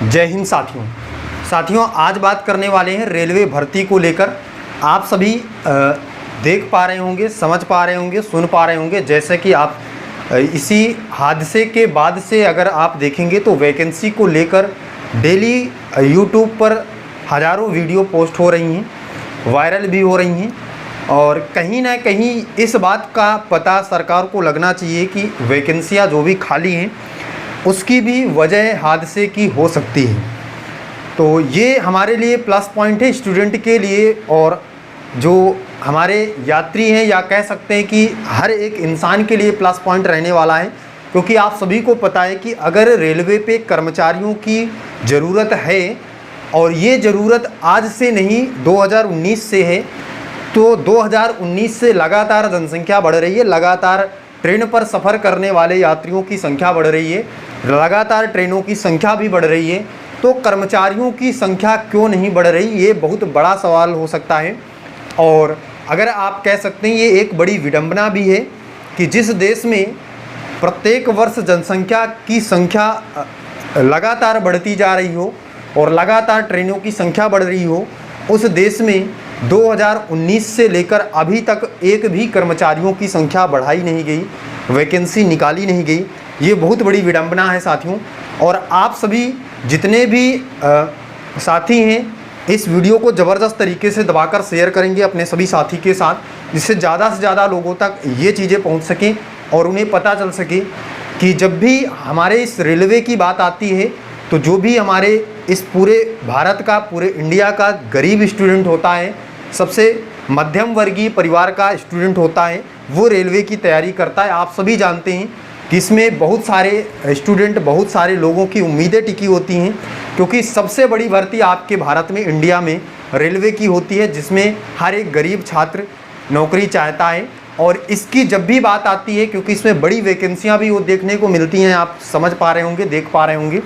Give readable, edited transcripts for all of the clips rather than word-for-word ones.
जय हिंद साथियों, आज बात करने वाले हैं रेलवे भर्ती को लेकर। आप सभी देख पा रहे होंगे, समझ पा रहे होंगे, सुन पा रहे होंगे। जैसे कि आप इसी हादसे के बाद से अगर आप देखेंगे तो वैकेंसी को लेकर डेली यूट्यूब पर हज़ारों वीडियो पोस्ट हो रही हैं, वायरल भी हो रही हैं। और कहीं ना कहीं इस बात का पता सरकार को लगना चाहिए कि वैकेंसियाँ जो भी खाली हैं उसकी भी वजह हादसे की हो सकती है। तो ये हमारे लिए प्लस पॉइंट है स्टूडेंट के लिए, और जो हमारे यात्री हैं या कह सकते हैं कि हर एक इंसान के लिए प्लस पॉइंट रहने वाला है। क्योंकि आप सभी को पता है कि अगर रेलवे पे कर्मचारियों की ज़रूरत है और ये ज़रूरत आज से नहीं 2019 से है, तो 2019 से लगातार जनसंख्या बढ़ रही है, लगातार ट्रेन पर सफ़र करने वाले यात्रियों की संख्या बढ़ रही है, लगातार ट्रेनों की संख्या भी बढ़ रही है। तो कर्मचारियों की संख्या क्यों नहीं बढ़ रही, ये बहुत बड़ा सवाल हो सकता है। और अगर आप कह सकते हैं ये एक बड़ी विडंबना भी है कि जिस देश में प्रत्येक वर्ष जनसंख्या की संख्या लगातार बढ़ती जा रही हो और लगातार ट्रेनों की संख्या बढ़ रही हो, उस देश में 2019 से लेकर अभी तक एक भी कर्मचारियों की संख्या बढ़ाई नहीं गई, वैकेंसी निकाली नहीं गई। ये बहुत बड़ी विडंबना है साथियों। और आप सभी जितने भी साथी हैं इस वीडियो को ज़बरदस्त तरीके से दबाकर शेयर करेंगे अपने सभी साथी के साथ, जिससे ज़्यादा से ज़्यादा लोगों तक ये चीज़ें पहुंच सकें और उन्हें पता चल सके कि जब भी हमारे इस रेलवे की बात आती है तो जो भी हमारे इस पूरे भारत का, पूरे इंडिया का गरीब स्टूडेंट होता है, सबसे मध्यम वर्गीय परिवार का स्टूडेंट होता है, वो रेलवे की तैयारी करता है। आप सभी जानते हैं कि इसमें बहुत सारे स्टूडेंट, बहुत सारे लोगों की उम्मीदें टिकी होती हैं, क्योंकि सबसे बड़ी भर्ती आपके भारत में, इंडिया में रेलवे की होती है, जिसमें हर एक गरीब छात्र नौकरी चाहता है। और इसकी जब भी बात आती है, क्योंकि इसमें बड़ी वैकेंसियाँ भी वो देखने को मिलती हैं, आप समझ पा रहे होंगे, देख पा रहे होंगे।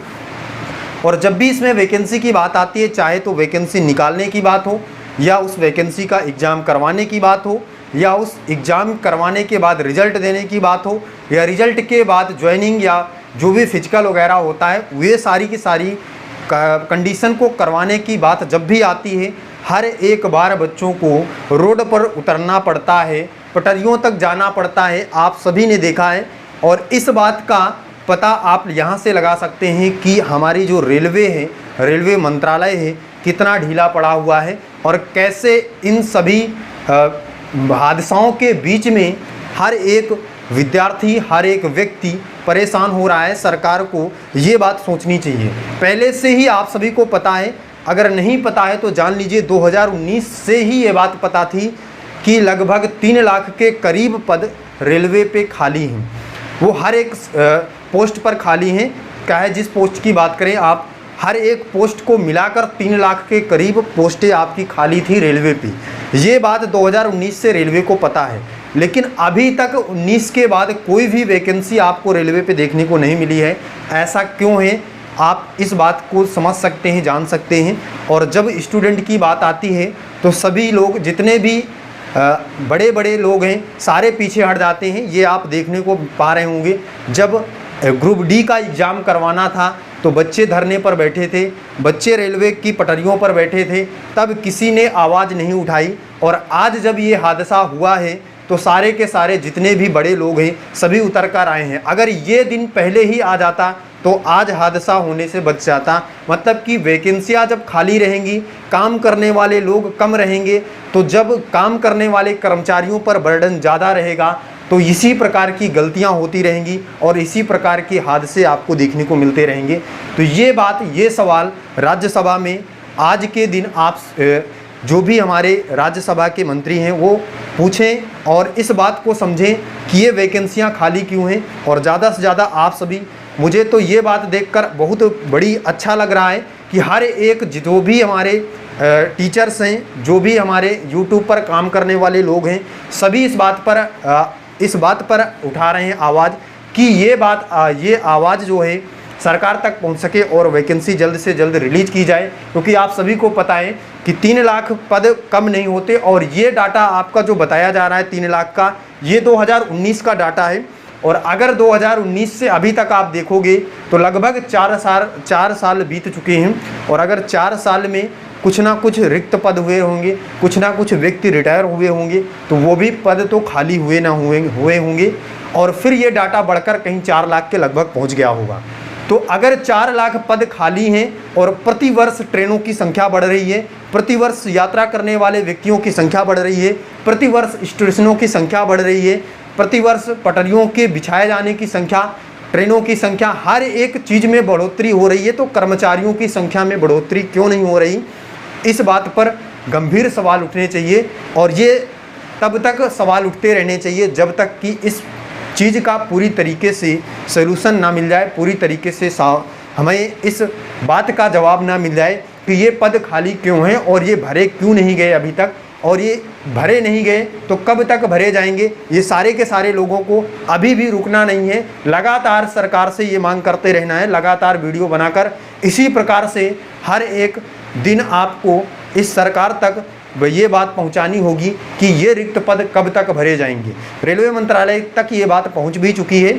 और जब भी इसमें वैकेंसी की बात आती है, चाहे तो वैकेंसी निकालने की बात हो या उस वैकेंसी का एग्ज़ाम करवाने की बात हो या उस एग्ज़ाम करवाने के बाद रिज़ल्ट देने की बात हो या रिज़ल्ट के बाद ज्वाइनिंग या जो भी फिजिकल वगैरह होता है, वे सारी की सारी कंडीशन को करवाने की बात जब भी आती है, हर एक बार बच्चों को रोड पर उतरना पड़ता है, पटरियों तक जाना पड़ता है। आप सभी ने देखा है। और इस बात का पता आप यहाँ से लगा सकते हैं कि हमारी जो रेलवे है, रेलवे मंत्रालय है, कितना ढीला पड़ा हुआ है और कैसे इन सभी हादसाओं के बीच में हर एक विद्यार्थी, हर एक व्यक्ति परेशान हो रहा है। सरकार को ये बात सोचनी चाहिए। पहले से ही आप सभी को पता है, अगर नहीं पता है तो जान लीजिए 2019 से ही ये बात पता थी कि लगभग 3 लाख के करीब पद रेलवे पे खाली हैं। वो हर एक पोस्ट पर खाली हैं। क्या है, जिस पोस्ट की बात करें आप, हर एक पोस्ट को मिलाकर 3 लाख के करीब पोस्टें आपकी खाली थी रेलवे पे। ये बात 2019 से रेलवे को पता है, लेकिन अभी तक 19 के बाद कोई भी वैकेंसी आपको रेलवे पे देखने को नहीं मिली है। ऐसा क्यों है, आप इस बात को समझ सकते हैं, जान सकते हैं। और जब स्टूडेंट की बात आती है तो सभी लोग, जितने भी बड़े बड़े लोग हैं, सारे पीछे हट जाते हैं। ये आप देखने को पा रहे होंगे, जब ग्रुप डी का एग्ज़ाम करवाना था तो बच्चे धरने पर बैठे थे, बच्चे रेलवे की पटरियों पर बैठे थे, तब किसी ने आवाज़ नहीं उठाई। और आज जब ये हादसा हुआ है तो सारे के सारे जितने भी बड़े लोग हैं सभी उतर कर आए हैं। अगर ये दिन पहले ही आ जाता तो आज हादसा होने से बच जाता। मतलब कि वैकेंसियाँ जब खाली रहेंगी, काम करने वाले लोग कम रहेंगे, तो जब काम करने वाले कर्मचारियों पर बर्डन ज़्यादा रहेगा तो इसी प्रकार की गलतियां होती रहेंगी और इसी प्रकार के हादसे आपको देखने को मिलते रहेंगे। तो ये बात, ये सवाल राज्यसभा में आज के दिन आप जो भी हमारे राज्यसभा के मंत्री हैं वो पूछें और इस बात को समझें कि ये वैकेंसियां खाली क्यों हैं। और ज़्यादा से ज़्यादा आप सभी, मुझे तो ये बात देखकर बहुत बड़ी अच्छा लग रहा है कि हर एक जो भी हमारे टीचर्स हैं, जो भी हमारे यूट्यूब पर काम करने वाले लोग हैं, सभी इस बात पर उठा रहे हैं आवाज़ कि ये आवाज़ जो है सरकार तक पहुंच सके और वैकेंसी जल्द से जल्द रिलीज़ की जाए। क्योंकि आप सभी को पता है कि 3 लाख पद कम नहीं होते। और ये डाटा आपका जो बताया जा रहा है 3 लाख का, ये 2019 का डाटा है। और अगर 2019 से अभी तक आप देखोगे तो लगभग 4 साल बीत चुके हैं। और अगर 4 साल में कुछ ना कुछ रिक्त पद हुए होंगे, कुछ ना कुछ व्यक्ति रिटायर हुए होंगे, तो वो भी पद तो खाली हुए होंगे और फिर ये डाटा बढ़कर कहीं 4 लाख के लगभग पहुंच गया होगा। तो अगर 4 लाख पद खाली हैं और प्रति वर्ष ट्रेनों की संख्या बढ़ रही है, प्रति वर्ष यात्रा करने वाले व्यक्तियों की संख्या बढ़ रही है, प्रति वर्ष स्टेशनों की संख्या बढ़ रही है, प्रति वर्ष पटरियों के बिछाए जाने की संख्या, ट्रेनों की संख्या, हर एक चीज़ में बढ़ोतरी हो रही है, तो कर्मचारियों की संख्या में बढ़ोतरी क्यों नहीं हो रही? इस बात पर गंभीर सवाल उठने चाहिए। और ये तब तक सवाल उठते रहने चाहिए जब तक कि इस चीज़ का पूरी तरीके से सलूशन ना मिल जाए, पूरी तरीके से हमें इस बात का जवाब ना मिल जाए कि ये पद खाली क्यों हैं और ये भरे क्यों नहीं गए अभी तक, और ये भरे नहीं गए तो कब तक भरे जाएंगे। ये सारे के सारे लोगों को अभी भी रुकना नहीं है, लगातार सरकार से ये मांग करते रहना है, लगातार वीडियो बनाकर इसी प्रकार से हर एक दिन आपको इस सरकार तक ये बात पहुंचानी होगी कि ये रिक्त पद कब तक भरे जाएंगे। रेलवे मंत्रालय तक ये बात पहुंच भी चुकी है,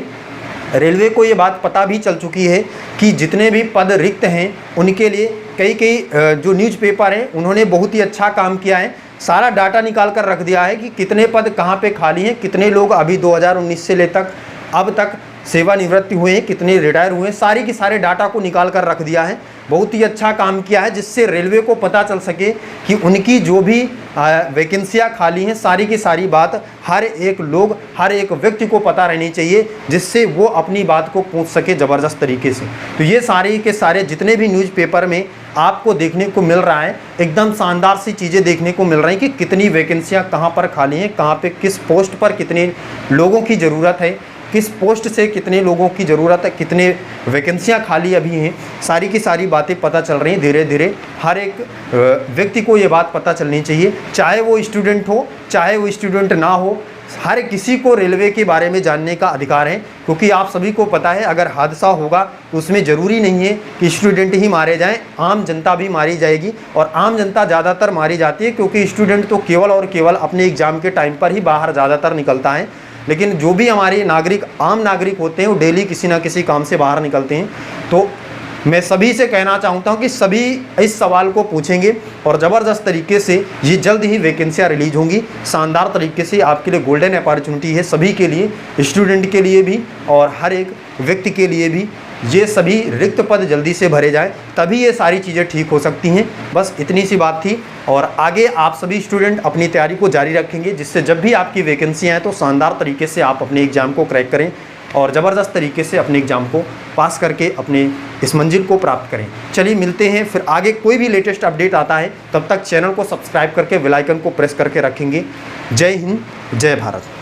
रेलवे को ये बात पता भी चल चुकी है कि जितने भी पद रिक्त हैं उनके लिए कई जो न्यूज़पेपर हैं उन्होंने बहुत ही अच्छा काम किया है, सारा डाटा निकाल कर रख दिया है कि कितने पद कहाँ पे खाली हैं, कितने लोग अभी 2019 से अब तक सेवानिवृत्ति हुए हैं, कितने रिटायर हुए हैं, सारी के सारे डाटा को निकाल कर रख दिया है। बहुत ही अच्छा काम किया है, जिससे रेलवे को पता चल सके कि उनकी जो भी वैकेंसियाँ खाली हैं सारी की सारी बात हर एक व्यक्ति को पता रहनी चाहिए, जिससे वो अपनी बात को पूछ सके ज़बरदस्त तरीके से। तो ये सारे के सारे जितने भी न्यूज़पेपर में आपको देखने को मिल रहा है, एकदम शानदार सी चीज़ें देखने को मिल रही हैं कि कितनी वैकेंसियाँ कहाँ पर खाली हैं, कहाँ पे किस पोस्ट पर कितने लोगों की ज़रूरत है, किस पोस्ट से कितने लोगों की ज़रूरत है, कितने वैकेंसियाँ खाली अभी हैं, सारी की सारी बातें पता चल रही हैं। धीरे धीरे हर एक व्यक्ति को ये बात पता चलनी चाहिए, चाहे वो स्टूडेंट हो चाहे वो स्टूडेंट ना हो, हर किसी को रेलवे के बारे में जानने का अधिकार है। क्योंकि आप सभी को पता है अगर हादसा होगा तो उसमें ज़रूरी नहीं है कि स्टूडेंट ही मारे जाएं, आम जनता भी मारी जाएगी। और आम जनता ज़्यादातर मारी जाती है क्योंकि स्टूडेंट तो केवल और केवल अपने एग्ज़ाम के टाइम पर ही बाहर ज़्यादातर निकलता है, लेकिन जो भी हमारे आम नागरिक होते हैं वो डेली किसी ना किसी काम से बाहर निकलते हैं। तो मैं सभी से कहना चाहता हूं कि सभी इस सवाल को पूछेंगे और ज़बरदस्त तरीके से ये जल्द ही वैकेंसियाँ रिलीज होंगी। शानदार तरीके से आपके लिए गोल्डन अपॉर्चुनिटी है, सभी के लिए, स्टूडेंट के लिए भी और हर एक व्यक्ति के लिए भी। ये सभी रिक्त पद जल्दी से भरे जाएं, तभी ये सारी चीज़ें ठीक हो सकती हैं। बस इतनी सी बात थी और आगे आप सभी स्टूडेंट अपनी तैयारी को जारी रखेंगे, जिससे जब भी आपकी वैकेंसी आए तो शानदार तरीके से आप अपने एग्ज़ाम को क्रैक करें और ज़बरदस्त तरीके से अपने एग्ज़ाम को पास करके अपने इस मंजिल को प्राप्त करें। चलिए मिलते हैं फिर आगे, कोई भी लेटेस्ट अपडेट आता है तब तक चैनल को सब्सक्राइब करके बेल आइकन को प्रेस करके रखेंगे। जय हिंद, जय भारत।